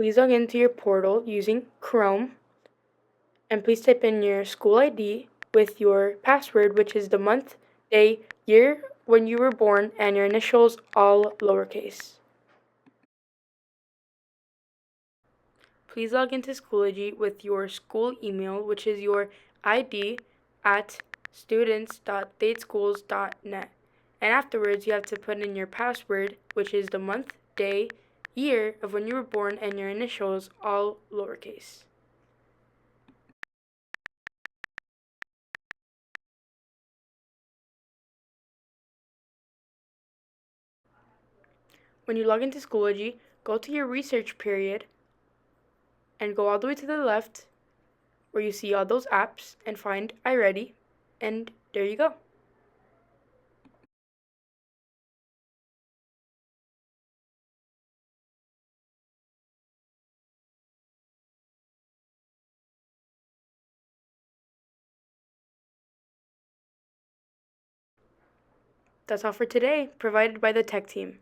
Please log into your portal using Chrome, and please type in your school ID with your password, which is the month, day, year when you were born, and your initials all lowercase. Please log into Schoology with your school email, which is your ID at students.stateschools.net. And afterwards, you have to put in your password, which is the month, day, year of when you were born, and your initials all lowercase. When you log into Schoology, go to your research period and go all the way to the left where you see all those apps and find iReady, and there you go. That's all for today, provided by the tech team.